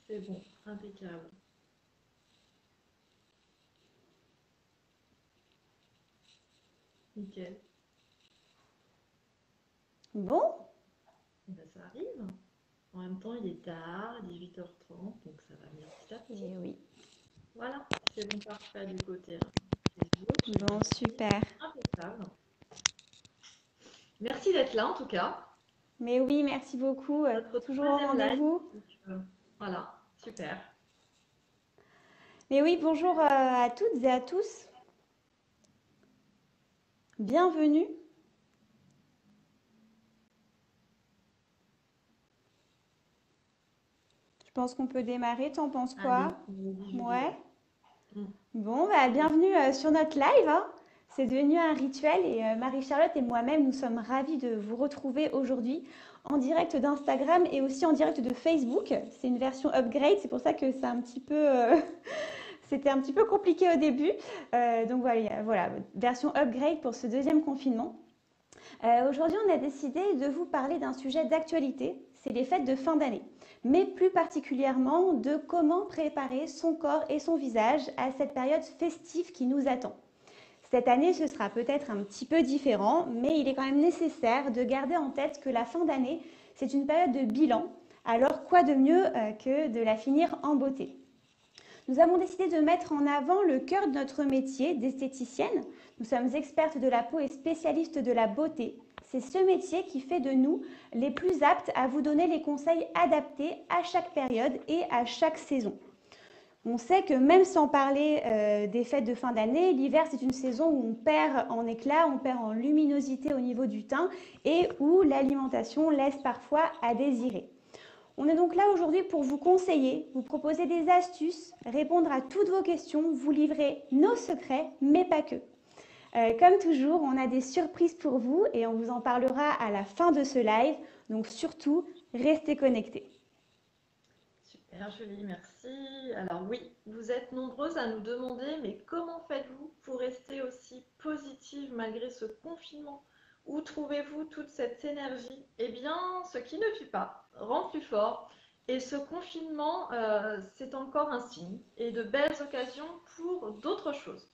C'est bon, impeccable. Nickel. Bon, Et ben, ça arrive. En même temps, il est tard, il est 8h30, donc ça va venir petit à petit. et oui. Voilà, c'est bon, parfait du côté Facebook. Je Bon, vérifie. super. Impeccable. Merci d'être là en tout cas. Mais oui, merci beaucoup. Notre Toujours au troisième live. rendez-vous. Donc, voilà, super. Mais oui, bonjour à toutes et à tous. Bienvenue. Je pense qu'on peut démarrer. T'en penses quoi? Allez, vas-y Julie, Ouais. ouais. Mm. Bon, bah, bienvenue sur notre live, hein. C'est devenu un rituel et Marie-Charlotte et moi-même, nous sommes ravis de vous retrouver aujourd'hui en direct d'Instagram et aussi en direct de Facebook. C'est une version upgrade, c'est pour ça que c'est un petit peu, c'était un petit peu compliqué au début. Donc voilà, version upgrade pour ce deuxième confinement. Aujourd'hui, on a décidé de vous parler d'un sujet d'actualité, c'est les fêtes de fin d'année, mais plus particulièrement de comment préparer son corps et son visage à cette période festive qui nous attend. Cette année, ce sera peut-être un petit peu différent, mais il est quand même nécessaire de garder en tête que la fin d'année, c'est une période de bilan. Alors, quoi de mieux que de la finir en beauté? Nous avons décidé de mettre en avant le cœur de notre métier d'esthéticienne. Nous sommes expertes de la peau et spécialistes de la beauté. C'est ce métier qui fait de nous les plus aptes à vous donner les conseils adaptés à chaque période et à chaque saison. On sait que même sans parler des fêtes de fin d'année, l'hiver c'est une saison où on perd en éclat, on perd en luminosité au niveau du teint et où l'alimentation laisse parfois à désirer. On est donc là aujourd'hui pour vous conseiller, vous proposer des astuces, répondre à toutes vos questions, vous livrer nos secrets, mais pas que. Comme toujours, on a des surprises pour vous et on vous en parlera à la fin de ce live. Donc surtout, restez connectés. Super Julie, merci. Alors oui, vous êtes nombreuses à nous demander, mais comment faites-vous pour rester aussi positive malgré ce confinement? Où trouvez-vous toute cette énergie? Eh bien, ce qui ne tue pas rend plus fort. Et ce confinement, c'est encore un signe et de belles occasions pour d'autres choses.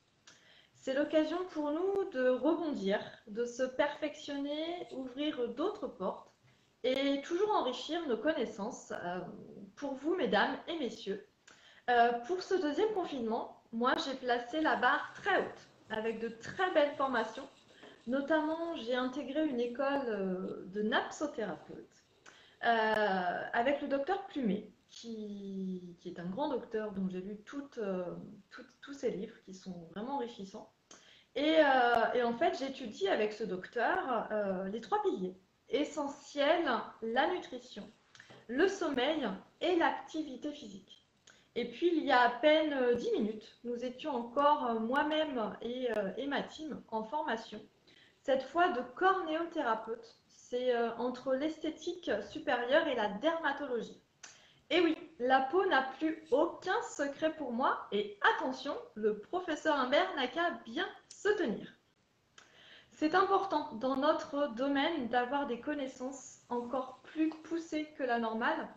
C'est l'occasion pour nous de rebondir, de se perfectionner, ouvrir d'autres portes et toujours enrichir nos connaissances pour vous, mesdames et messieurs. Pour ce deuxième confinement, moi, j'ai placé la barre très haute avec de très belles formations. Notamment, j'ai intégré une école de napsothérapeute avec le docteur Plumet, qui est un grand docteur dont j'ai lu tous ses livres qui sont vraiment enrichissants. Et en fait, j'étudie avec ce docteur les trois piliers essentiels, la nutrition, le sommeil et l'activité physique. Et puis, il y a à peine 10 minutes, nous étions encore moi-même et ma team en formation, cette fois de cornéothérapeute. C'est entre l'esthétique supérieure et la dermatologie. Et oui, la peau n'a plus aucun secret pour moi. Et attention, le professeur Humbert n'a qu'à bien se tenir. C'est important dans notre domaine d'avoir des connaissances encore plus poussées que la normale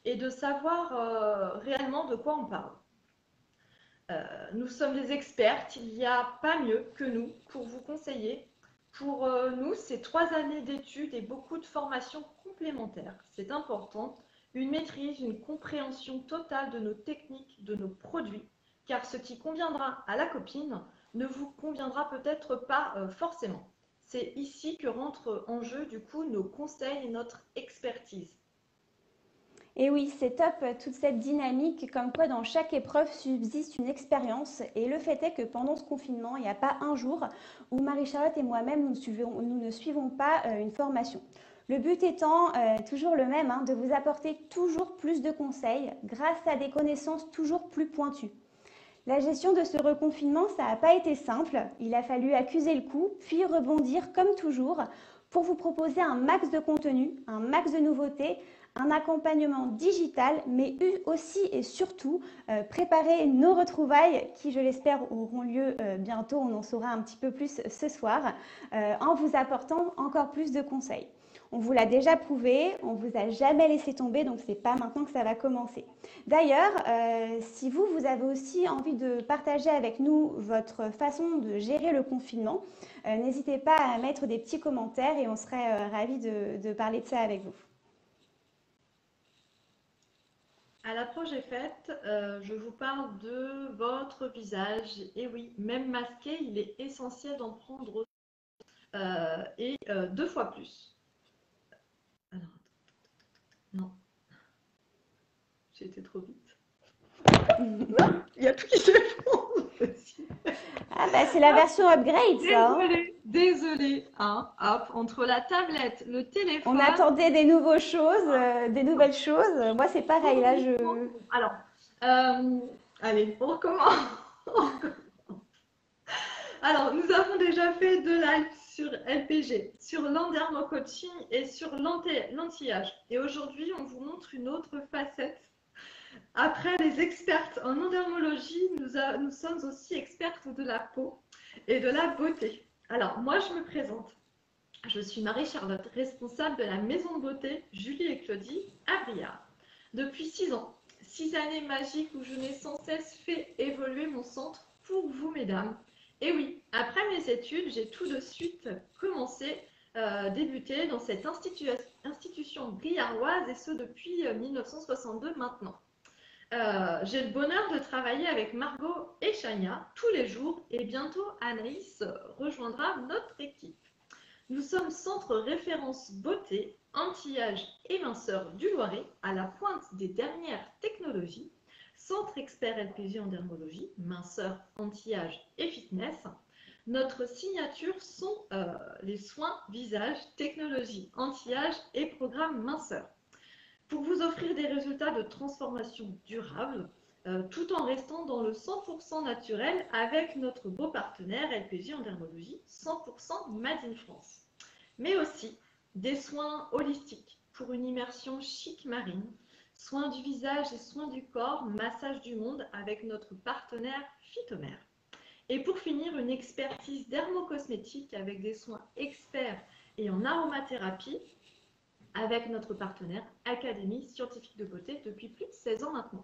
et de savoir réellement de quoi on parle. Nous sommes des experts, il n'y a pas mieux que nous pour vous conseiller. Pour nous, c'est 3 années d'études et beaucoup de formations complémentaires. C'est important, une maîtrise, une compréhension totale de nos techniques, de nos produits, car ce qui conviendra à la copine ne vous conviendra peut-être pas forcément. C'est ici que rentrent en jeu du coup nos conseils et notre expertise. Et oui, c'est top, toute cette dynamique, comme quoi dans chaque épreuve subsiste une expérience. Et le fait est que pendant ce confinement, il n'y a pas un jour où Marie-Charlotte et moi-même, nous ne suivons pas une formation. Le but étant toujours le même, hein, de vous apporter toujours plus de conseils grâce à des connaissances toujours plus pointues. La gestion de ce reconfinement, ça n'a pas été simple. Il a fallu accuser le coup, puis rebondir comme toujours pour vous proposer un max de contenu, un max de nouveautés, un accompagnement digital, mais aussi et surtout préparer nos retrouvailles qui, je l'espère, auront lieu bientôt. On en saura un petit peu plus ce soir en vous apportant encore plus de conseils. On vous l'a déjà prouvé, on ne vous a jamais laissé tomber, donc ce n'est pas maintenant que ça va commencer. D'ailleurs, si vous avez aussi envie de partager avec nous votre façon de gérer le confinement, n'hésitez pas à mettre des petits commentaires et on serait ravis de parler de ça avec vous. À l'approche des fêtes, je vous parle de votre visage. Et oui, même masqué, il est essentiel d'en prendre et 2 fois plus. Alors, non, j'ai été trop vite. Il y a tout qui s'effondre aussi. Ah bah c'est la version upgrade ça. Hein. Désolée, hein, hop, entre la tablette, le téléphone. On attendait des nouvelles choses, des nouvelles choses. Moi c'est pareil là. Alors, allez, on recommence. Alors, nous avons déjà fait 2 lives sur LPG, sur l'endermo-coaching et sur l'anti-âge. Et aujourd'hui, on vous montre une autre facette. Après les expertes en endermologie, nous sommes aussi expertes de la peau et de la beauté. Alors, moi, je me présente. Je suis Marie-Charlotte, responsable de la maison de beauté Julie et Claudie à Briard. Depuis 6 ans, 6 années magiques où je n'ai sans cesse fait évoluer mon centre pour vous, mesdames. Et oui, après mes études, j'ai tout de suite débuté dans cette institution briaroise et ce depuis 1962 maintenant. J'ai le bonheur de travailler avec Margot et Chania tous les jours et bientôt Anaïs rejoindra notre équipe. Nous sommes centre référence beauté, anti-âge et minceur du Loiret à la pointe des dernières technologies. Centre expert LPG en dermologie, minceur, anti-âge et fitness. Notre signature sont les soins visage, technologie, anti-âge et programme minceur. Pour vous offrir des résultats de transformation durable, tout en restant dans le 100% naturel avec notre beau partenaire LPG en dermologie, 100% Made in France. Mais aussi des soins holistiques pour une immersion chic marine, soins du visage et soins du corps, massage du monde avec notre partenaire Phytomère. Et pour finir, une expertise dermocosmétique avec des soins experts et en aromathérapie avec notre partenaire Académie Scientifique de Beauté depuis plus de 16 ans maintenant.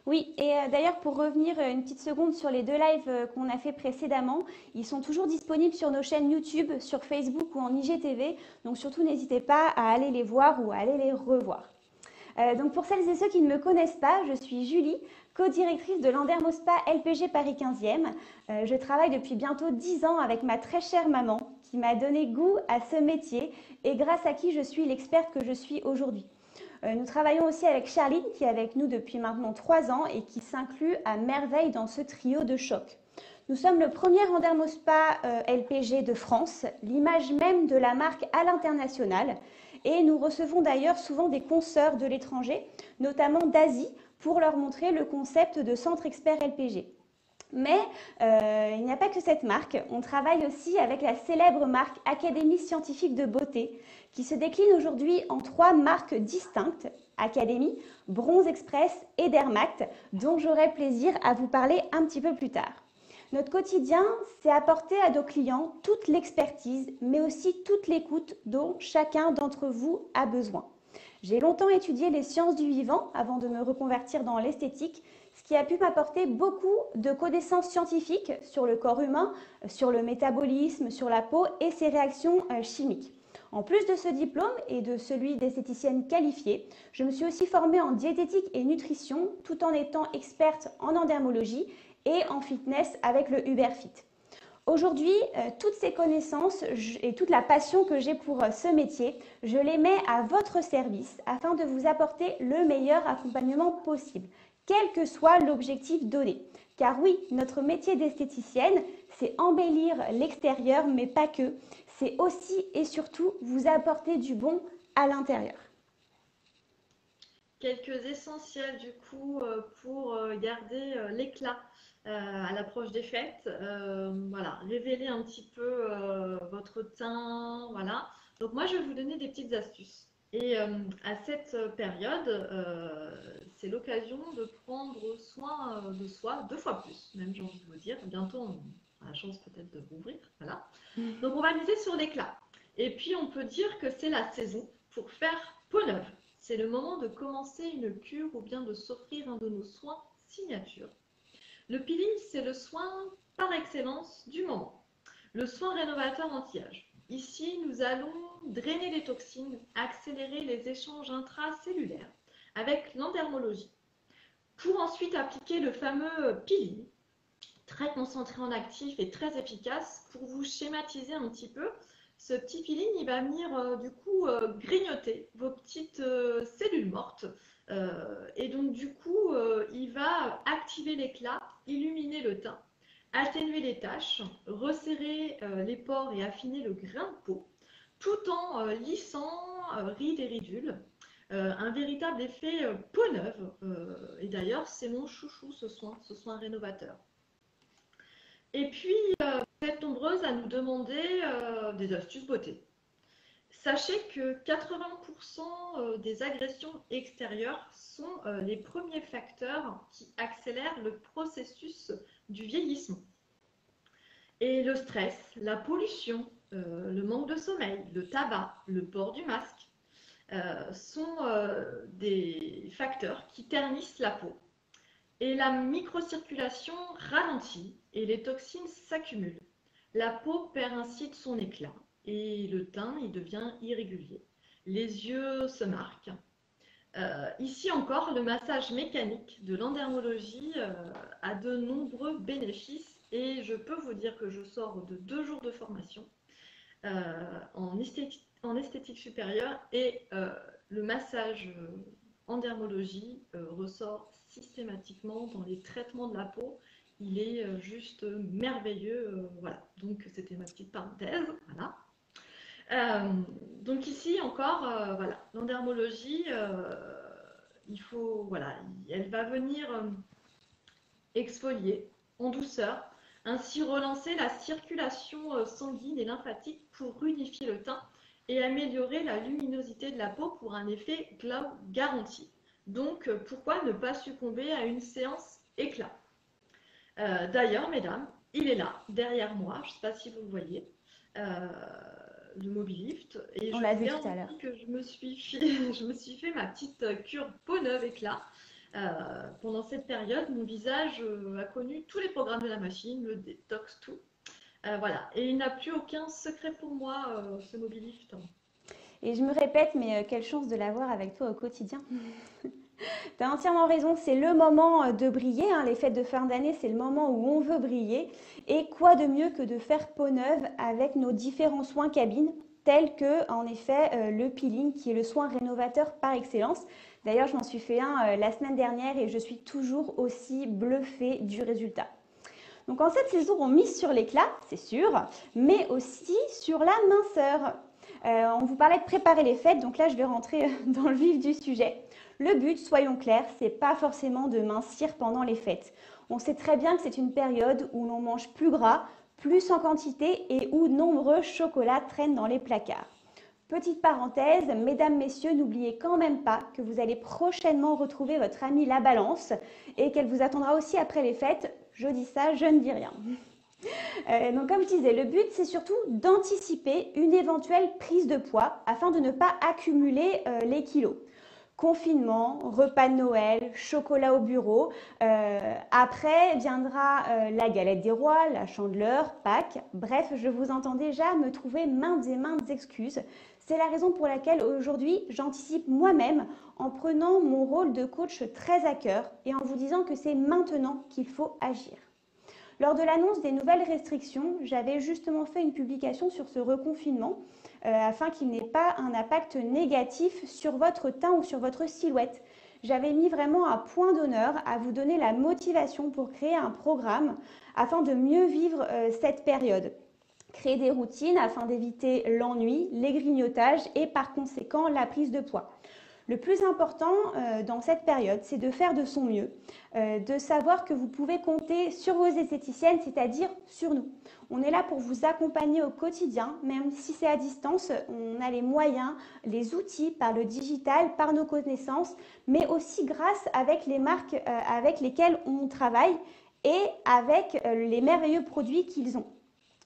Oui, et d'ailleurs pour revenir une petite seconde sur les 2 lives qu'on a fait précédemment, ils sont toujours disponibles sur nos chaînes YouTube, sur Facebook ou en IGTV, donc surtout n'hésitez pas à aller les voir ou à aller les revoir. Donc pour celles et ceux qui ne me connaissent pas, je suis Julie, co-directrice de l'Endermospa LPG Paris 15e. Je travaille depuis bientôt 10 ans avec ma très chère maman qui m'a donné goût à ce métier et grâce à qui je suis l'experte que je suis aujourd'hui. Nous travaillons aussi avec Charline qui est avec nous depuis maintenant 3 ans et qui s'inclut à merveille dans ce trio de choc. Nous sommes le premier Endermospa LPG de France, l'image même de la marque à l'international. Et nous recevons d'ailleurs souvent des consoeurs de l'étranger, notamment d'Asie, pour leur montrer le concept de centre expert LPG. Mais il n'y a pas que cette marque, on travaille aussi avec la célèbre marque Académie Scientifique de Beauté, qui se décline aujourd'hui en 3 marques distinctes, Académie, Bronze Express et Dermact, dont j'aurai plaisir à vous parler un petit peu plus tard. Notre quotidien, c'est apporter à nos clients toute l'expertise, mais aussi toute l'écoute dont chacun d'entre vous a besoin. J'ai longtemps étudié les sciences du vivant avant de me reconvertir dans l'esthétique, ce qui a pu m'apporter beaucoup de connaissances scientifiques sur le corps humain, sur le métabolisme, sur la peau et ses réactions chimiques. En plus de ce diplôme et de celui d'esthéticienne qualifiée, je me suis aussi formée en diététique et nutrition tout en étant experte en endermologie et en fitness avec le UberFit. Aujourd'hui, toutes ces connaissances et toute la passion que j'ai pour ce métier, je les mets à votre service afin de vous apporter le meilleur accompagnement possible, quel que soit l'objectif donné. Car oui, notre métier d'esthéticienne, c'est embellir l'extérieur, mais pas que. C'est aussi et surtout vous apporter du bon à l'intérieur. Quelques essentiels du coup pour garder l'éclat à l'approche des fêtes. Voilà, révéler un petit peu votre teint. Voilà. Donc moi, je vais vous donner des petites astuces. Et à cette période, c'est l'occasion de prendre soin de soi 2 fois plus, même j'ai envie de vous dire. Bientôt, on a la chance peut-être de rouvrir. Voilà. Donc on va miser sur l'éclat. Et puis, on peut dire que c'est la saison pour faire peau neuve. C'est le moment de commencer une cure ou bien de s'offrir un de nos soins signature. Le peeling, c'est le soin par excellence du moment. Le soin rénovateur anti-âge. Ici, nous allons drainer les toxines, accélérer les échanges intracellulaires avec l'endermologie, pour ensuite appliquer le fameux peeling, très concentré en actif et très efficace. Pour vous schématiser un petit peu, ce petit peeling, il va venir du coup grignoter vos petites cellules mortes. Et donc du coup, il va activer l'éclat, illuminer le teint, atténuer les taches, resserrer les pores et affiner le grain de peau, tout en lissant rides et ridules. Un véritable effet peau neuve. Et d'ailleurs, c'est mon chouchou ce soin rénovateur. Et puis, vous êtes nombreuses à nous demander des astuces beauté. Sachez que 80% des agressions extérieures sont les premiers facteurs qui accélèrent le processus du vieillissement. Et le stress, la pollution, le manque de sommeil, le tabac, le port du masque sont des facteurs qui ternissent la peau. Et la microcirculation ralentit et les toxines s'accumulent. La peau perd ainsi de son éclat et le teint il devient irrégulier. Les yeux se marquent. Ici encore, le massage mécanique de l'endermologie a de nombreux bénéfices et je peux vous dire que je sors de 2 jours de formation en esthétique supérieure et le massage en dermologie ressort systématiquement dans les traitements de la peau. Il est juste merveilleux. Voilà, donc c'était ma petite parenthèse. Voilà. Donc ici encore, voilà, l'endermologie, voilà, elle va venir exfolier en douceur, ainsi relancer la circulation sanguine et lymphatique pour unifier le teint et améliorer la luminosité de la peau pour un effet glow garanti. Donc, pourquoi ne pas succomber à une séance éclat? D'ailleurs, mesdames, il est là, derrière moi, je ne sais pas si vous le voyez, le Mobilift. Et On je l'a vous vu tout à l'heure. garantis que je me suis fait ma petite cure peau neuve éclat. Pendant cette période, mon visage a connu tous les programmes de la machine, le détox, tout. Voilà, et il n'a plus aucun secret pour moi, ce Mobilift. Et je me répète, mais quelle chance de l'avoir avec toi au quotidien. Tu as entièrement raison, c'est le moment de briller. Hein. Les fêtes de fin d'année, c'est le moment où on veut briller. Et quoi de mieux que de faire peau neuve avec nos différents soins cabines, tels que, en effet, le peeling, qui est le soin rénovateur par excellence. D'ailleurs, je m'en suis fait un la semaine dernière et je suis toujours aussi bluffée du résultat. Donc en cette saison, on mise sur l'éclat, c'est sûr, mais aussi sur la minceur. On vous parlait de préparer les fêtes, donc là je vais rentrer dans le vif du sujet. Le but, soyons clairs, c'est pas forcément de mincir pendant les fêtes. On sait très bien que c'est une période où l'on mange plus gras, plus en quantité et où nombreux chocolats traînent dans les placards. Petite parenthèse, mesdames, messieurs, n'oubliez quand même pas que vous allez prochainement retrouver votre amie la balance et qu'elle vous attendra aussi après les fêtes. Je dis ça, je ne dis rien. Donc comme je disais, le but c'est surtout d'anticiper une éventuelle prise de poids afin de ne pas accumuler les kilos. Confinement, repas de Noël, chocolat au bureau. Après viendra la galette des rois, la Chandeleur, Pâques. Bref, je vous entends déjà me trouver maintes et maintes excuses. C'est la raison pour laquelle aujourd'hui j'anticipe moi-même en prenant mon rôle de coach très à cœur et en vous disant que c'est maintenant qu'il faut agir. Lors de l'annonce des nouvelles restrictions, j'avais justement fait une publication sur ce reconfinement afin qu'il n'ait pas un impact négatif sur votre teint ou sur votre silhouette. J'avais mis vraiment un point d'honneur à vous donner la motivation pour créer un programme afin de mieux vivre cette période. Créer des routines afin d'éviter l'ennui, les grignotages et par conséquent la prise de poids. Le plus important dans cette période, c'est de faire de son mieux, de savoir que vous pouvez compter sur vos esthéticiennes, c'est-à-dire sur nous. On est là pour vous accompagner au quotidien, même si c'est à distance, on a les moyens, les outils par le digital, par nos connaissances, mais aussi grâce avec les marques avec lesquelles on travaille et avec les merveilleux produits qu'ils ont.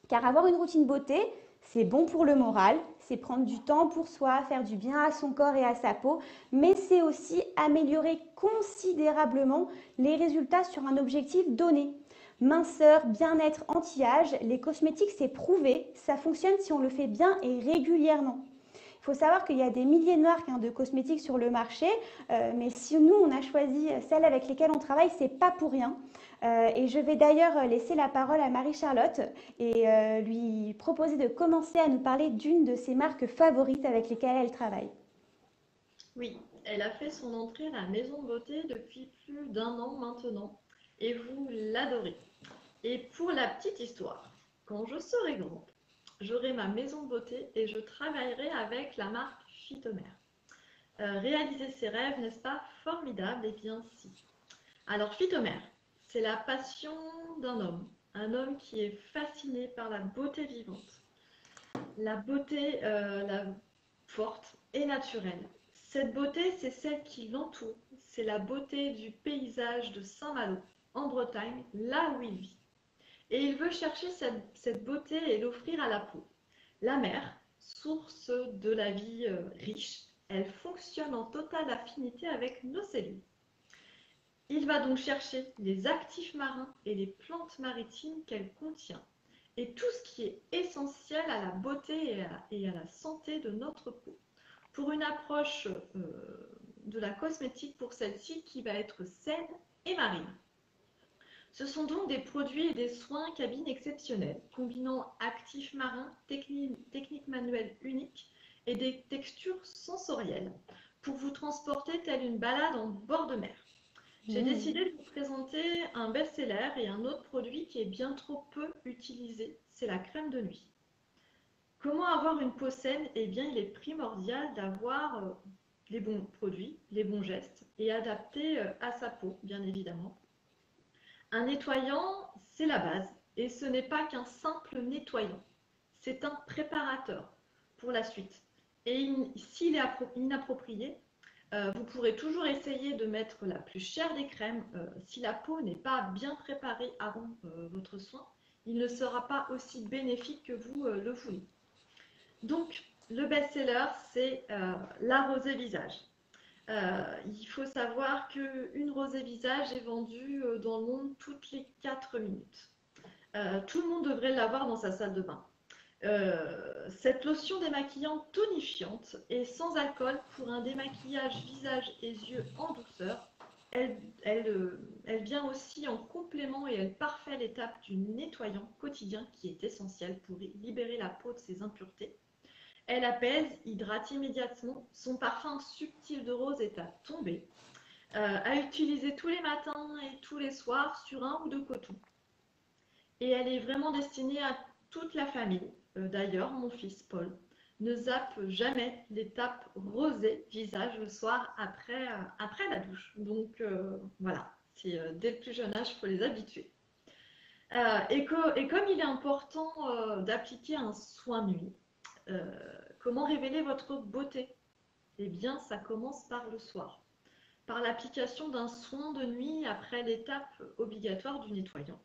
Car avoir une routine beauté, c'est bon pour le moral, c'est prendre du temps pour soi, faire du bien à son corps et à sa peau, mais c'est aussi améliorer considérablement les résultats sur un objectif donné. Minceur, bien-être, anti-âge, les cosmétiques, c'est prouvé, ça fonctionne si on le fait bien et régulièrement. Il faut savoir qu'il y a des milliers de marques de cosmétiques sur le marché, mais si nous, on a choisi celles avec lesquelles on travaille, c'est pas pour rien. Et je vais d'ailleurs laisser la parole à Marie-Charlotte et lui proposer de commencer à nous parler d'une de ses marques favorites avec lesquelles elle travaille. Oui, elle a fait son entrée à la maison de beauté depuis plus d'un an maintenant et vous l'adorez. Et pour la petite histoire, quand je serai grande, j'aurai ma maison de beauté et je travaillerai avec la marque Phytomer. Réaliser ses rêves, n'est-ce pas formidable? Eh bien si. Alors Phytomer, c'est la passion d'un homme, un homme qui est fasciné par la beauté vivante, la beauté forte et naturelle. Cette beauté, c'est celle qui l'entoure, c'est la beauté du paysage de Saint-Malo, en Bretagne, là où il vit. Et il veut chercher cette beauté et l'offrir à la peau. La mer, source de la vie riche, elle fonctionne en totale affinité avec nos cellules. Il va donc chercher les actifs marins et les plantes maritimes qu'elle contient, et tout ce qui est essentiel à la beauté et à la santé de notre peau. Pour une approche de la cosmétique pour celle-ci qui va être saine et marine. Ce sont donc des produits et des soins cabines exceptionnels, combinant actifs marins, techniques manuelles uniques et des textures sensorielles, pour vous transporter telle une balade en bord de mer. J'ai décidé de vous présenter un best-seller et un autre produit qui est bien trop peu utilisé, c'est la crème de nuit. Comment avoir une peau saine? Eh bien, il est primordial d'avoir les bons produits, les bons gestes et adaptés à sa peau, bien évidemment. Un nettoyant, c'est la base et ce n'est pas qu'un simple nettoyant, c'est un préparateur pour la suite. Et s'il est inapproprié, vous pourrez toujours essayer de mettre la plus chère des crèmes. Si la peau n'est pas bien préparée avant votre soin, il ne sera pas aussi bénéfique que vous le voulez. Donc, le best-seller, c'est la rosée visage. Il faut savoir qu'une rosée visage est vendue dans le monde toutes les 4 minutes. Tout le monde devrait l'avoir dans sa salle de bain. Cette lotion démaquillante tonifiante et sans alcool pour un démaquillage visage et yeux en douceur. Elle vient aussi en complément et elle parfait l'étape du nettoyant quotidien qui est essentiel pour libérer la peau de ses impuretés. Elle apaise, hydrate immédiatement. Son parfum subtil de rose est à tomber. À utiliser tous les matins et tous les soirs sur un ou deux cotons. Et elle est vraiment destinée à toute la famille. D'ailleurs, mon fils Paul ne zappe jamais l'étape rosée visage le soir après la douche. Donc voilà, dès le plus jeune âge, il faut les habituer. Et comme il est important d'appliquer un soin nuit, comment révéler votre beauté? Eh bien, ça commence par le soir, par l'application d'un soin de nuit après l'étape obligatoire du nettoyant.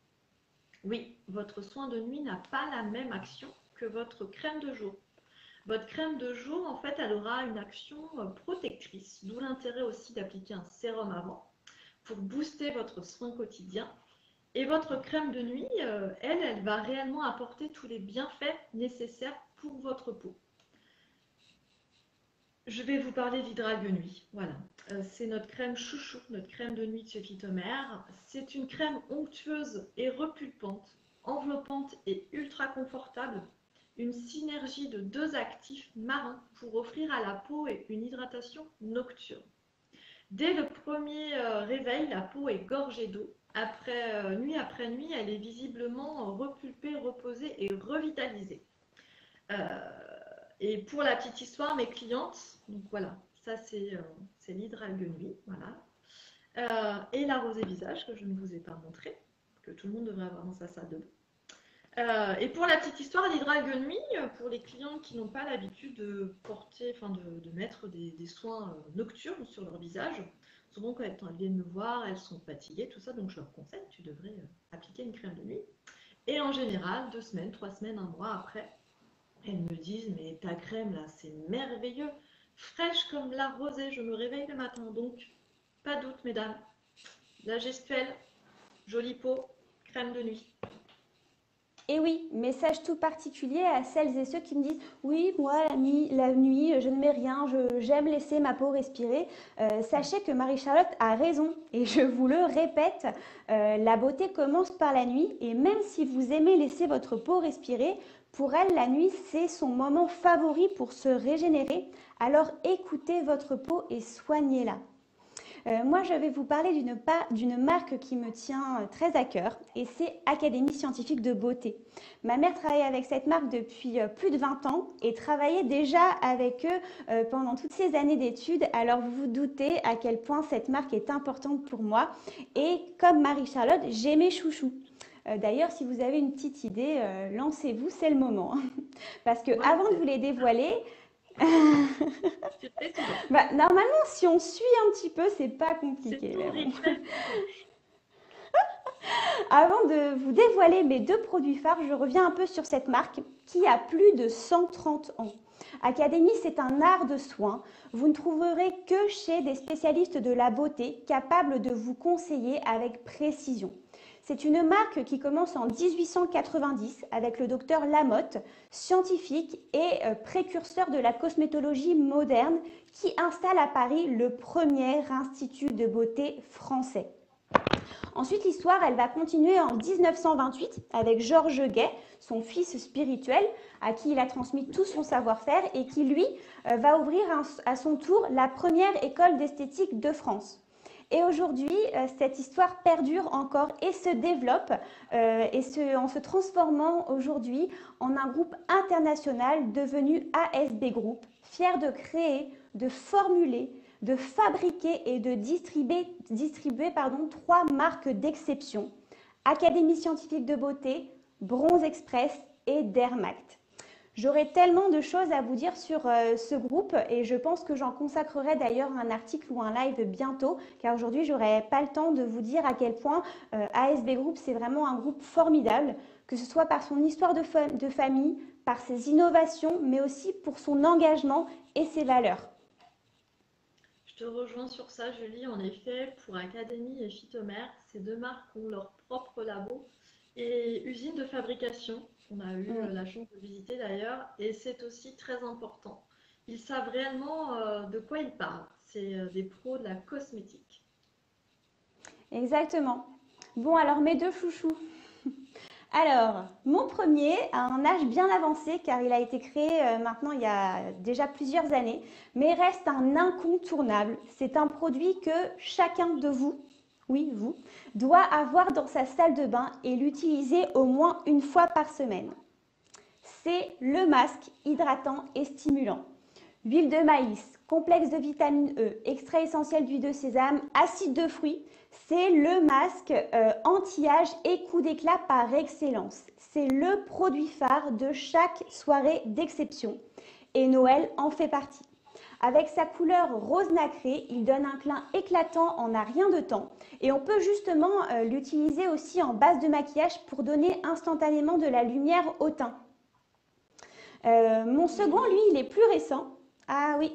Oui, votre soin de nuit n'a pas la même action que votre crème de jour. Votre crème de jour, en fait, elle aura une action protectrice, d'où l'intérêt aussi d'appliquer un sérum avant pour booster votre soin quotidien. Et votre crème de nuit, elle va réellement apporter tous les bienfaits nécessaires pour votre peau. Je vais vous parler d'Hydralgue Nuit. Voilà, c'est notre crème chouchou, notre crème de nuit de chez Phytomer. C'est une crème onctueuse et repulpante, enveloppante et ultra confortable. Une synergie de 2 actifs marins pour offrir à la peau une hydratation nocturne. Dès le premier réveil, la peau est gorgée d'eau. Nuit après nuit, elle est visiblement repulpée, reposée et revitalisée. Et pour la petite histoire, mes clientes, donc voilà, ça c'est l'Hydralgue Nuit, voilà. Et la rosée visage que je ne vous ai pas montré, que tout le monde devrait avoir dans sa salle de bain. Et pour la petite histoire, l'Hydralgue Nuit, pour les clients qui n'ont pas l'habitude de porter, de mettre des soins nocturnes sur leur visage, souvent quand elles viennent me voir, elles sont fatiguées, tout ça, donc je leur conseille, tu devrais appliquer une crème de nuit. Et en général, 2 semaines, 3 semaines, un mois après, Elles me disent, mais ta crème là, c'est merveilleux, fraîche comme la rosée, je me réveille le matin. Donc, pas de doute, mesdames, la gestuelle, jolie peau, crème de nuit. Et oui, message tout particulier à celles et ceux qui me disent oui, moi la nuit, je ne mets rien, j'aime laisser ma peau respirer. Sachez que Marie-Charlotte a raison et je vous le répète, la beauté commence par la nuit et même si vous aimez laisser votre peau respirer, pour elle, la nuit, c'est son moment favori pour se régénérer. Alors écoutez votre peau et soignez-la. Moi, je vais vous parler d'une marque qui me tient très à cœur et c'est Académie Scientifique de Beauté. Ma mère travaillait avec cette marque depuis plus de 20 ans et travaillait déjà avec eux pendant toutes ces années d'études. Alors, vous vous doutez à quel point cette marque est importante pour moi. Et comme Marie-Charlotte, j'ai mes chouchous. D'ailleurs, si vous avez une petite idée, lancez-vous, c'est le moment. Parce que Moi, avant de vous les dévoiler, je fais toujours. bah, normalement, si on suit un petit peu, c'est pas C'est compliqué. tout Mais le bon. rituel du dimanche. Avant de vous dévoiler mes deux produits phares, je reviens un peu sur cette marque qui a plus de 130 ans. Académie, c'est un art de soin. Vous ne trouverez que chez des spécialistes de la beauté capables de vous conseiller avec précision. C'est une marque qui commence en 1890 avec le docteur Lamotte, scientifique et précurseur de la cosmétologie moderne, qui installe à Paris le premier institut de beauté français. Ensuite, l'histoire, elle va continuer en 1928 avec Georges Guay, son fils spirituel, à qui il a transmis tout son savoir-faire et qui, lui, va ouvrir à son tour la première école d'esthétique de France. Et aujourd'hui, cette histoire perdure encore et se développe en se transformant aujourd'hui en un groupe international devenu ASB Group, fier de créer, de formuler, de fabriquer et de distribuer trois marques d'exception, Académie Scientifique de Beauté, Bronze Express et Dermact. J'aurais tellement de choses à vous dire sur ce groupe et je pense que j'en consacrerai d'ailleurs un article ou un live bientôt car aujourd'hui je n'aurai pas le temps de vous dire à quel point ASB Group c'est vraiment un groupe formidable, que ce soit par son histoire de famille, par ses innovations mais aussi pour son engagement et ses valeurs. Je te rejoins sur ça, Julie. En effet, pour Académie et Phytomère, ces deux marques ont leur propre labo et usine de fabrication. On a eu la chance de visiter d'ailleurs, et c'est aussi très important. Ils savent réellement de quoi ils parlent. C'est des pros de la cosmétique. Exactement. Bon, alors mes deux chouchous. Alors, mon premier a un âge bien avancé car il a été créé maintenant il y a déjà plusieurs années, mais reste un incontournable. C'est un produit que chacun de vous, oui vous, doit avoir dans sa salle de bain et l'utiliser au moins une fois par semaine. C'est le masque hydratant et stimulant. Huile de maïs, complexe de vitamine E, extrait essentiel d'huile de sésame, acide de fruits. C'est le masque anti-âge et coup d'éclat par excellence. C'est le produit phare de chaque soirée d'exception. Et Noël en fait partie. Avec sa couleur rose nacré, il donne un clin éclatant en un rien de temps. Et on peut justement l'utiliser aussi en base de maquillage pour donner instantanément de la lumière au teint. Mon second, lui, il est plus récent. Ah oui,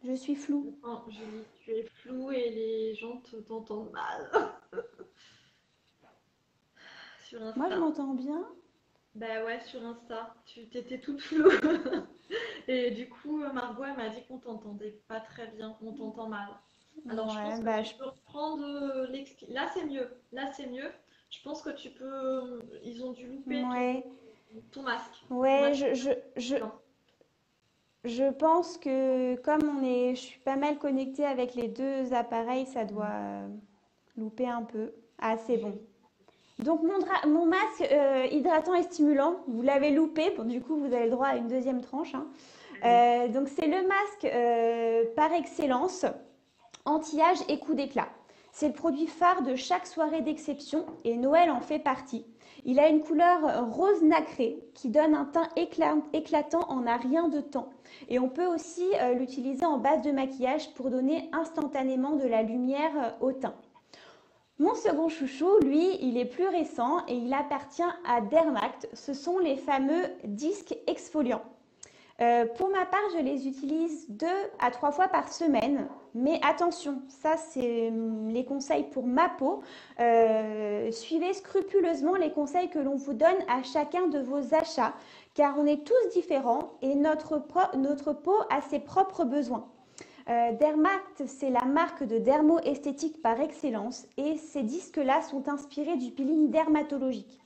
je suis floue. Non, Julie, tu es floue et les gens t'entendent mal. Sur Insta. Moi, je m'entends bien. Bah ouais, sur Insta, tu t'étais toute floue. Et du coup, Margot, elle m'a dit qu'on t'entendait pas très bien, on t'entend mal. Alors, je pense que tu peux reprendre l'explication. Là, c'est mieux. Là, c'est mieux. Je pense que tu peux. Ils ont dû louper Ouais, ton masque. ouais, Ton masque. je pense que comme je suis pas mal connectée avec les deux appareils, ça doit louper un peu. Ah, c'est bon. Donc mon masque hydratant et stimulant, vous l'avez loupé, bon, du coup vous avez le droit à une deuxième tranche. Hein. Donc c'est le masque par excellence, anti-âge et coup d'éclat. C'est le produit phare de chaque soirée d'exception et Noël en fait partie. Il a une couleur rose nacré qui donne un teint éclatant en un rien de temps. Et on peut aussi l'utiliser en base de maquillage pour donner instantanément de la lumière au teint. Mon second chouchou, lui, il est plus récent et il appartient à Dermact. Ce sont les fameux disques exfoliants. Pour ma part, je les utilise 2 à 3 fois par semaine. Mais attention, ça c'est les conseils pour ma peau. Suivez scrupuleusement les conseils que l'on vous donne à chacun de vos achats, car on est tous différents et notre peau a ses propres besoins. Dermact, c'est la marque de dermo-esthétique par excellence et ces disques-là sont inspirés du peeling dermatologique.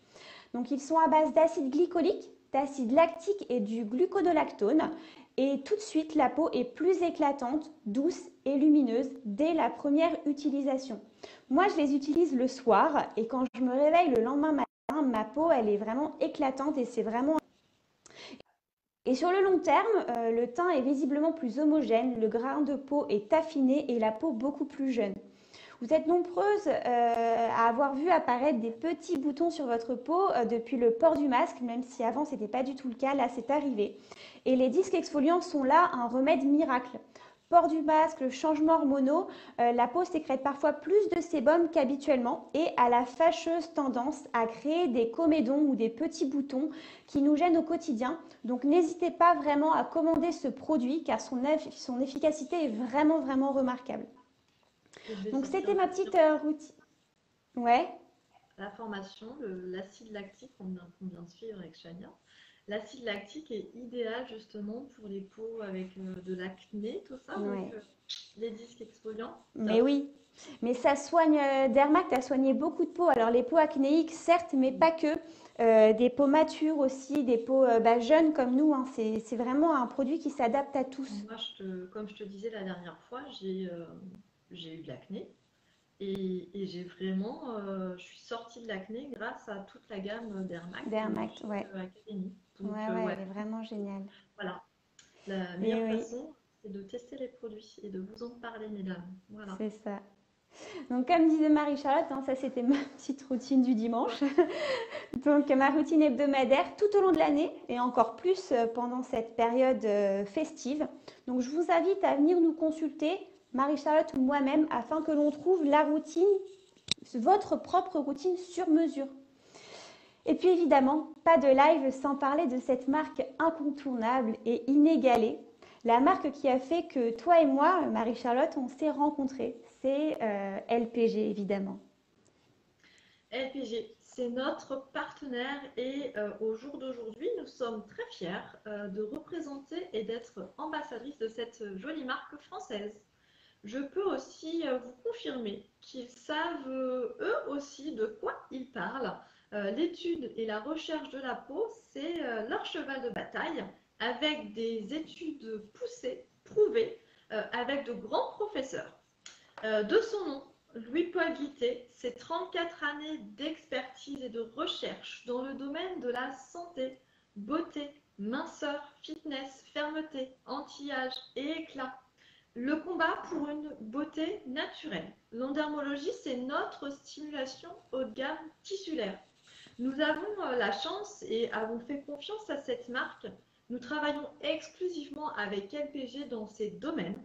Donc ils sont à base d'acide glycolique, d'acide lactique et du gluconolactone. Et tout de suite, la peau est plus éclatante, douce et lumineuse dès la première utilisation. Moi, je les utilise le soir et quand je me réveille le lendemain matin, ma peau, elle est vraiment éclatante et c'est vraiment... Et sur le long terme, le teint est visiblement plus homogène, le grain de peau est affiné et la peau beaucoup plus jeune. Vous êtes nombreuses à avoir vu apparaître des petits boutons sur votre peau depuis le port du masque, même si avant ce n'était pas du tout le cas, là c'est arrivé. Et les disques exfoliants sont là un remède miracle. Port du masque, changements hormonaux, la peau sécrète parfois plus de sébum qu'habituellement et a la fâcheuse tendance à créer des comédons ou des petits boutons qui nous gênent au quotidien. Donc n'hésitez pas vraiment à commander ce produit car son efficacité est vraiment, vraiment remarquable. Donc c'était ma petite routine. Ouais. La formation, l'acide lactique qu'on vient de suivre avec Chania. L'acide lactique est idéal justement pour les peaux avec de l'acné, tout ça. Ouais. Donc, les disques exfoliants. Mais oui, mais ça soigne, Dermact a soigné beaucoup de peaux. Alors les peaux acnéiques, certes, mais pas que. Des peaux matures aussi, des peaux jeunes comme nous, hein. C'est vraiment un produit qui s'adapte à tous. Moi, comme je te disais la dernière fois, j'ai eu de l'acné. Et j'ai vraiment, je suis sortie de l'acné grâce à toute la gamme Dermact Dermact, ouais. Academy. Donc, Ouais, elle est vraiment géniale. voilà. La Et meilleure oui, façon, c'est de tester les produits et de vous en parler, mesdames. Voilà. c'est ça. Donc comme disait Marie-Charlotte, hein, ça c'était ma petite routine du dimanche. Donc ma routine hebdomadaire tout au long de l'année et encore plus pendant cette période festive. Donc je vous invite à venir nous consulter, Marie-Charlotte ou moi-même, afin que l'on trouve la routine, votre propre routine sur mesure. Et puis évidemment, pas de live sans parler de cette marque incontournable et inégalée. La marque qui a fait que toi et moi, Marie-Charlotte, on s'est rencontrés, c'est LPG évidemment. LPG, c'est notre partenaire et au jour d'aujourd'hui, nous sommes très fiers de représenter et d'être ambassadrice de cette jolie marque française. Je peux aussi vous confirmer qu'ils savent eux aussi de quoi ils parlent. L'étude et la recherche de la peau, c'est leur cheval de bataille, avec des études poussées, prouvées, avec de grands professeurs. De son nom, Louis-Paul Guittet, c'est 34 années d'expertise et de recherche dans le domaine de la santé, beauté, minceur, fitness, fermeté, anti-âge et éclat. Le combat pour une beauté naturelle. L'endermologie, c'est notre stimulation haut de gamme tissulaire. Nous avons la chance et avons fait confiance à cette marque. Nous travaillons exclusivement avec LPG dans ces domaines.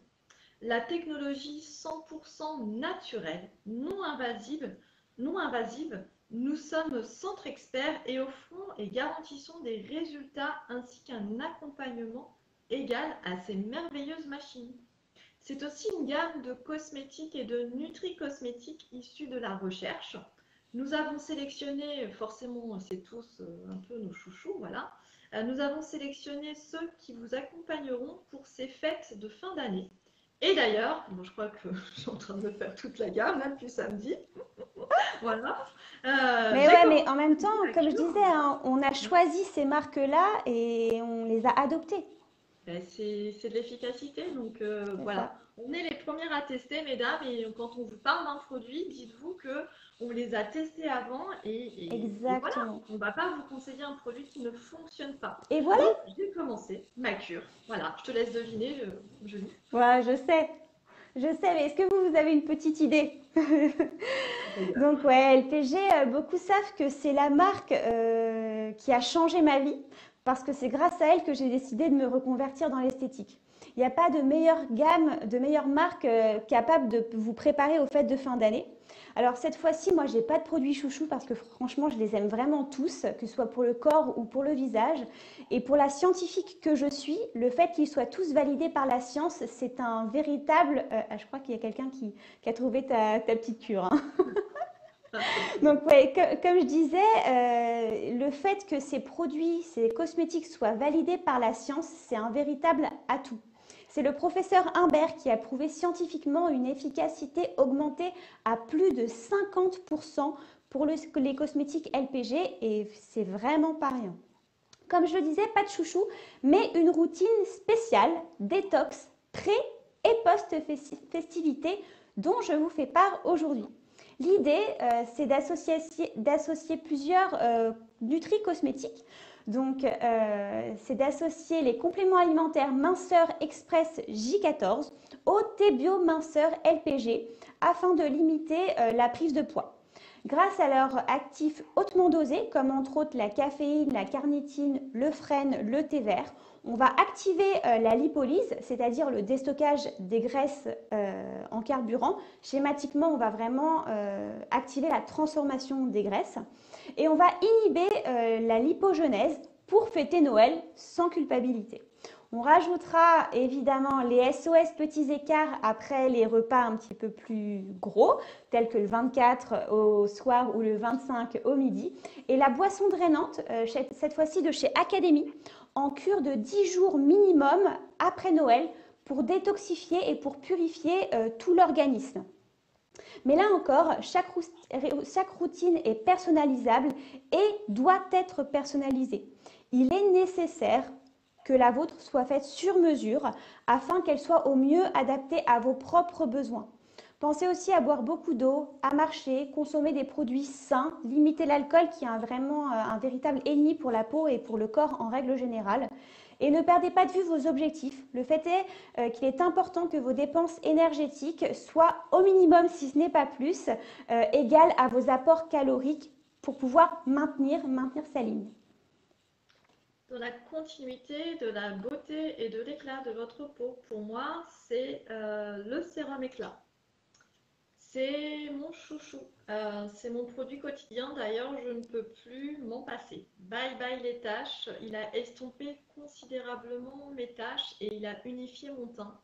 La technologie 100% naturelle, non invasive, nous sommes centre expert et offrons et garantissons des résultats ainsi qu'un accompagnement égal à ces merveilleuses machines. C'est aussi une gamme de cosmétiques et de nutri-cosmétiques issus de la recherche. Nous avons sélectionné, forcément c'est tous un peu nos chouchous, voilà. Nous avons sélectionné ceux qui vous accompagneront pour ces fêtes de fin d'année. Et d'ailleurs, bon, je crois que je suis en train de faire toute la gamme là, depuis samedi. Voilà. Mais ouais, mais en même temps, comme je disais, hein, on a choisi ces marques-là et on les a adoptées. C'est de l'efficacité, donc voilà. On est les premières à tester, mesdames, et quand on vous parle d'un produit, dites-vous que on les a testés avant et voilà. On ne va pas vous conseiller un produit qui ne fonctionne pas. Et voilà. Donc, j'ai commencé ma cure. Voilà, je te laisse deviner, Julie. Ouais, je sais. Je sais, mais est-ce que vous avez une petite idée? Donc ouais, LPG, beaucoup savent que c'est la marque qui a changé ma vie parce que c'est grâce à elle que j'ai décidé de me reconvertir dans l'esthétique. Il n'y a pas de meilleure gamme, de meilleure marque capable de vous préparer aux fêtes de fin d'année. Alors cette fois-ci, moi, j'ai pas de produits chouchou parce que franchement, je les aime vraiment tous, que ce soit pour le corps ou pour le visage. Et pour la scientifique que je suis, le fait qu'ils soient tous validés par la science, c'est un véritable... je crois qu'il y a quelqu'un qui a trouvé ta petite cure, hein. Donc, ouais, comme je disais, le fait que ces produits, ces cosmétiques soient validés par la science, c'est un véritable atout. C'est le professeur Imbert qui a prouvé scientifiquement une efficacité augmentée à plus de 50% pour les cosmétiques LPG et c'est vraiment pas rien. Comme je le disais, pas de chouchou, mais une routine spéciale, détox, pré- et post-festivité dont je vous fais part aujourd'hui. L'idée, c'est d'associer plusieurs nutri-cosmétiques. Donc, c'est d'associer les compléments alimentaires minceur express J14 au T-Bio minceur LPG afin de limiter la prise de poids. Grâce à leurs actifs hautement dosés, comme entre autres la caféine, la carnitine, le frêne, le thé vert, on va activer la lipolyse, c'est-à-dire le déstockage des graisses en carburant. Schématiquement, on va vraiment activer la transformation des graisses. Et on va inhiber la lipogenèse pour fêter Noël sans culpabilité. On rajoutera évidemment les SOS petits écarts après les repas un petit peu plus gros, tels que le 24 au soir ou le 25 au midi. Et la boisson drainante, cette fois-ci de chez Academy, en cure de 10 jours minimum après Noël pour détoxifier et pour purifier tout l'organisme. Mais là encore, chaque routine est personnalisable et doit être personnalisée. Il est nécessaire que la vôtre soit faite sur mesure afin qu'elle soit au mieux adaptée à vos propres besoins. Pensez aussi à boire beaucoup d'eau, à marcher, consommer des produits sains, limiter l'alcool qui est vraiment un véritable ennemi pour la peau et pour le corps en règle générale. Et ne perdez pas de vue vos objectifs. Le fait est qu'il est important que vos dépenses énergétiques soient au minimum, si ce n'est pas plus, égales à vos apports caloriques pour pouvoir maintenir sa ligne. Dans la continuité de la beauté et de l'éclat de votre peau, pour moi, c'est le sérum éclat. C'est mon chouchou. C'est mon produit quotidien. D'ailleurs, je ne peux plus m'en passer. Bye bye les taches. Il a estompé considérablement mes taches et il a unifié mon teint.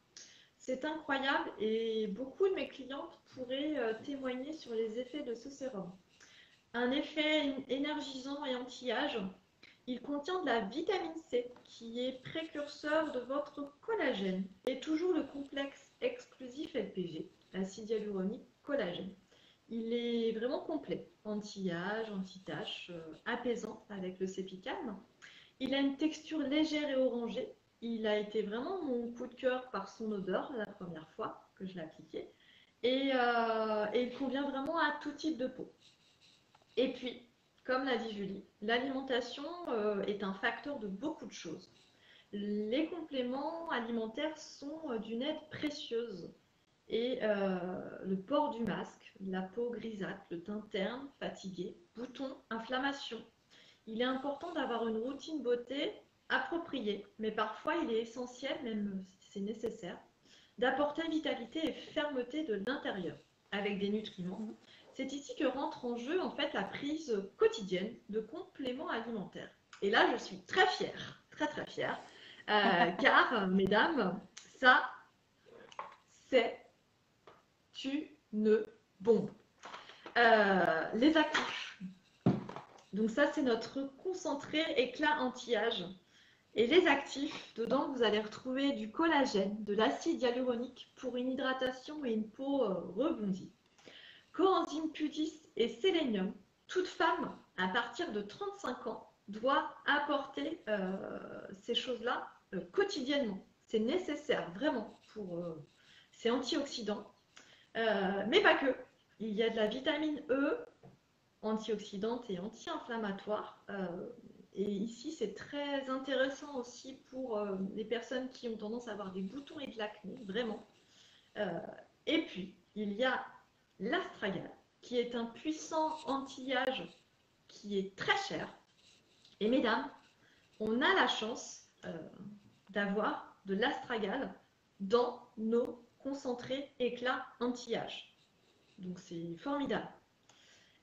C'est incroyable et beaucoup de mes clientes pourraient témoigner sur les effets de ce sérum. Un effet énergisant et anti-âge. Il contient de la vitamine C qui est précurseur de votre collagène et toujours le complexe exclusif LPG, acide hyaluronique collagène. Il est vraiment complet, anti-âge, anti-tache, apaisant avec le Cepicam. Il a une texture légère et orangée. Il a été vraiment mon coup de cœur par son odeur la première fois que je l'ai appliqué. Et il convient vraiment à tout type de peau. Et puis, comme l'a dit Julie, l'alimentation est un facteur de beaucoup de choses. Les compléments alimentaires sont d'une aide précieuse. Et le port du masque, la peau grisâtre, le teint terne, fatigué, boutons, inflammation. Il est important d'avoir une routine beauté appropriée, mais parfois il est essentiel, même si c'est nécessaire, d'apporter vitalité et fermeté de l'intérieur avec des nutriments. C'est ici que rentre en jeu en fait la prise quotidienne de compléments alimentaires. Et là, je suis très fière, très fière, car, mesdames, ça, c'est une bombe. Les actifs. Donc ça, c'est notre concentré éclat anti-âge. Et les actifs, dedans, vous allez retrouver du collagène, de l'acide hyaluronique pour une hydratation et une peau rebondie. Coenzyme Q10 et sélénium. Toute femme, à partir de 35 ans, doit apporter ces choses-là quotidiennement. C'est nécessaire, vraiment, c'est antioxydant. Mais pas que. Il y a de la vitamine E, antioxydante et anti-inflammatoire. Et ici, c'est très intéressant aussi pour les personnes qui ont tendance à avoir des boutons et de l'acné, vraiment. Et puis, il y a l'astragale, qui est un puissant anti-âge qui est très cher. Et mesdames, on a la chance d'avoir de l'astragale dans nos concentrés éclats anti-âge. Donc c'est formidable.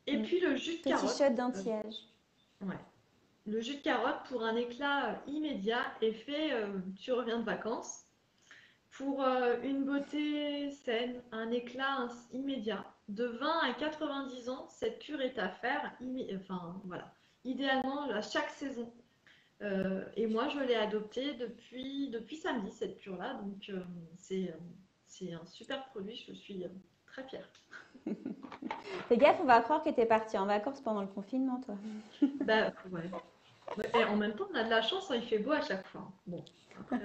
Et puis le jus de Petit carotte. shot d'anti-âge. Ouais. Le jus de carotte pour un éclat immédiat est fait, tu reviens de vacances. Pour une beauté saine, un éclat immédiat. De 20 à 90 ans, cette cure est à faire, enfin voilà, idéalement à chaque saison. Et moi, je l'ai adoptée depuis samedi, cette cure-là. Donc, c'est un super produit. Je suis très fière. Fais gaffe, on va croire que tu es partie en vacances pendant le confinement, toi. Bah, ouais. Et en même temps, on a de la chance, hein, il fait beau à chaque fois. Bon, après,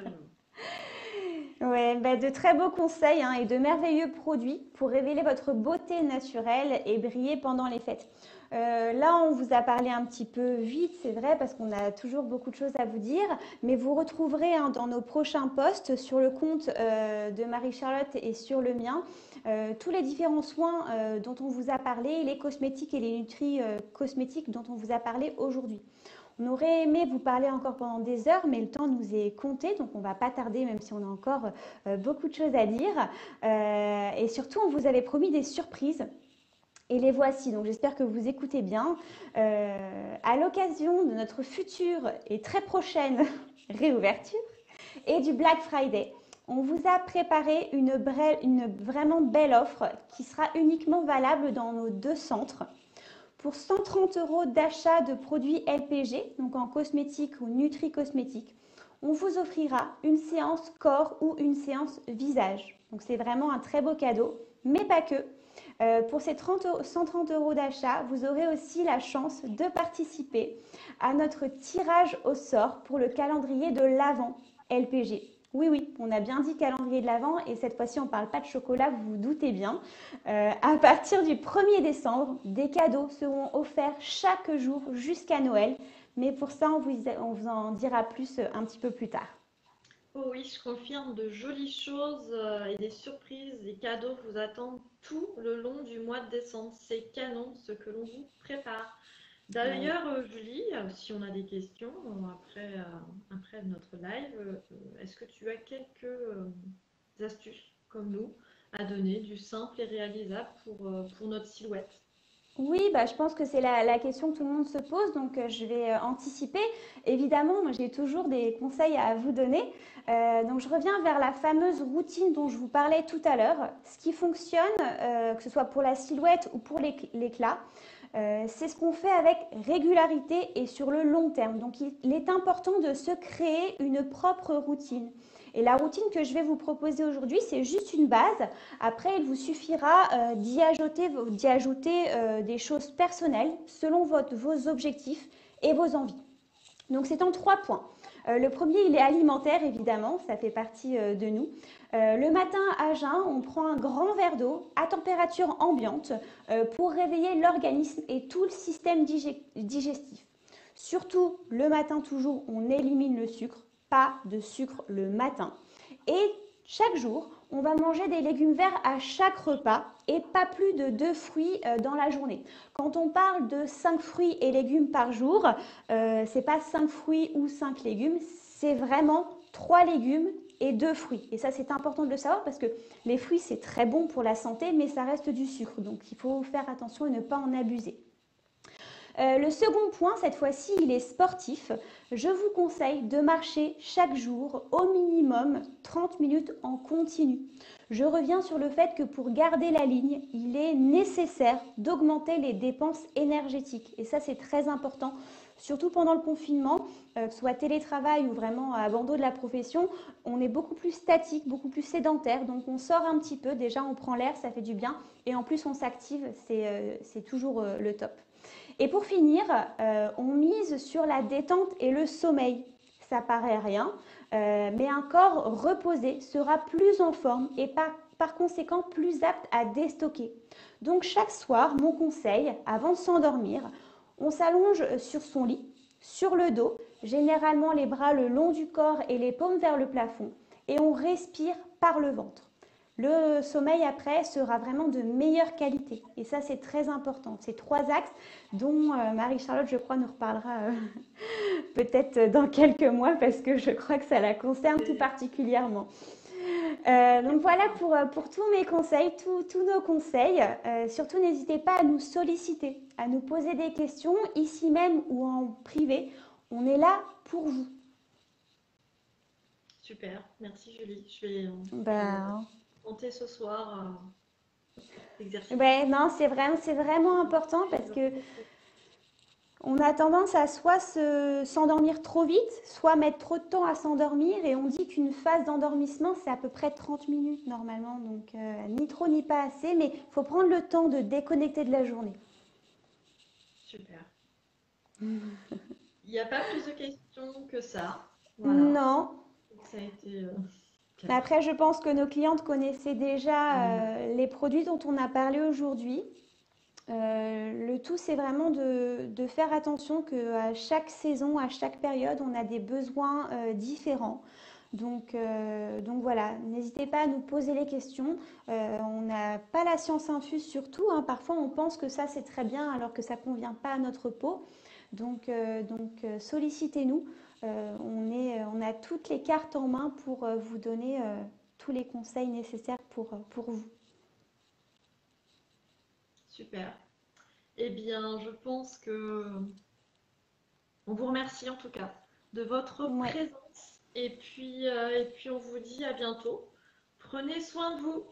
Ouais, bah, de très beaux conseils hein, et de merveilleux produits pour révéler votre beauté naturelle et briller pendant les fêtes. Là, on vous a parlé un petit peu vite, c'est vrai, parce qu'on a toujours beaucoup de choses à vous dire, mais vous retrouverez hein, dans nos prochains posts sur le compte de Marie-Charlotte et sur le mien tous les différents soins dont on vous a parlé, les cosmétiques et les nutri-cosmétiques dont on vous a parlé aujourd'hui. On aurait aimé vous parler encore pendant des heures, mais le temps nous est compté, donc on ne va pas tarder, même si on a encore beaucoup de choses à dire. Et surtout, on vous avait promis des surprises. Et les voici, donc j'espère que vous écoutez bien. À l'occasion de notre future et très prochaine réouverture et du Black Friday, on vous a préparé une vraiment belle offre qui sera uniquement valable dans nos 2 centres. Pour 130 € d'achat de produits LPG, donc en cosmétique ou nutri-cosmétique, on vous offrira une séance corps ou une séance visage. Donc c'est vraiment un très beau cadeau, mais pas que. Pour ces 130 € d'achat, vous aurez aussi la chance de participer à notre tirage au sort pour le calendrier de l'Avent LPG. Oui, oui, on a bien dit calendrier de l'Avent et cette fois-ci on ne parle pas de chocolat, vous vous doutez bien. À partir du 1er décembre, des cadeaux seront offerts chaque jour jusqu'à Noël. Mais pour ça, on vous en dira plus un petit peu plus tard. oh oui, je confirme, de jolies choses et des surprises, des cadeaux vous attendent tout le long du mois de décembre. C'est canon ce que l'on vous prépare. Oui. D'ailleurs, Julie, si on a des questions après notre live, est-ce que tu as quelques astuces comme nous à donner, du simple et réalisable pour notre silhouette? Oui, bah, je pense que c'est la question que tout le monde se pose, donc je vais anticiper. Évidemment, moi, j'ai toujours des conseils à vous donner. Donc je reviens vers la fameuse routine dont je vous parlais tout à l'heure. Ce qui fonctionne, que ce soit pour la silhouette ou pour l'éclat, c'est ce qu'on fait avec régularité et sur le long terme. Donc il est important de se créer une propre routine. Et la routine que je vais vous proposer aujourd'hui, c'est juste une base. Après, il vous suffira d'y ajouter des choses personnelles selon vos objectifs et vos envies. Donc c'est en 3 points. Le premier, il est alimentaire, évidemment, ça fait partie de nous. Le matin à jeun, on prend un grand verre d'eau à température ambiante pour réveiller l'organisme et tout le système digestif. Surtout, le matin toujours, on élimine le sucre, pas de sucre le matin. Et chaque jour, on va manger des légumes verts à chaque repas et pas plus de 2 fruits dans la journée. Quand on parle de 5 fruits et légumes par jour, c'est pas 5 fruits ou 5 légumes, c'est vraiment 3 légumes et 2 fruits. Et ça, c'est important de le savoir parce que les fruits, c'est très bon pour la santé, mais ça reste du sucre. Donc, il faut faire attention et ne pas en abuser. Le second point, cette fois-ci, il est sportif. Je vous conseille de marcher chaque jour au minimum 30 minutes en continu. Je reviens sur le fait que pour garder la ligne, il est nécessaire d'augmenter les dépenses énergétiques. Et ça, c'est très important, surtout pendant le confinement, que ce soit télétravail ou vraiment à abandon de la profession. On est beaucoup plus statique, beaucoup plus sédentaire. Donc, on sort un petit peu. Déjà, on prend l'air, ça fait du bien. Et en plus, on s'active. C'est toujours le top. Et pour finir, on mise sur la détente et le sommeil. Ça paraît rien, mais un corps reposé sera plus en forme et par conséquent plus apte à déstocker. Donc chaque soir, mon conseil, avant de s'endormir, on s'allonge sur son lit, sur le dos, généralement les bras le long du corps et les paumes vers le plafond, et on respire par le ventre. Le sommeil après sera vraiment de meilleure qualité. Et ça, c'est très important. Ces 3 axes dont Marie-Charlotte, je crois, nous reparlera peut-être dans quelques mois parce que je crois que ça la concerne tout particulièrement. Donc voilà pour tous mes conseils, tous nos conseils. Surtout, n'hésitez pas à nous solliciter, à nous poser des questions, ici même ou en privé. On est là pour vous. Super, merci Julie. Je vais Ben, monter ce soir l'exercice. ouais, non, c'est vraiment important parce que on a tendance à soit s'endormir trop vite, soit mettre trop de temps à s'endormir. Et on dit qu'une phase d'endormissement, c'est à peu près 30 minutes normalement. Donc, ni trop ni pas assez, mais il faut prendre le temps de déconnecter de la journée. Super. Il n'y a pas plus de questions que ça. Voilà. Non. Ça a été Mais clair. après, je pense que nos clientes connaissaient déjà Oui. les produits dont on a parlé aujourd'hui. Le tout, c'est vraiment de faire attention qu'à chaque saison, à chaque période, on a des besoins différents. Donc voilà, n'hésitez pas à nous poser les questions. On n'a pas la science infuse surtout, hein. Parfois, on pense que ça, c'est très bien alors que ça ne convient pas à notre peau. Donc sollicitez-nous. On a toutes les cartes en main pour vous donner tous les conseils nécessaires pour vous. Super. Eh bien, je pense que on vous remercie en tout cas de votre Ouais. présence. Et puis on vous dit à bientôt. Prenez soin de vous.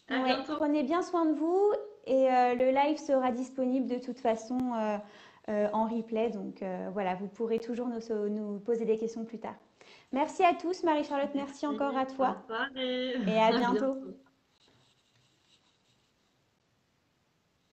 À Ouais, bientôt. prenez bien soin de vous et le live sera disponible de toute façon en replay. Donc voilà, vous pourrez toujours nous poser des questions plus tard. Merci à tous, Marie-Charlotte, merci encore Merci. à toi Bonne soirée. et à À bientôt. bientôt.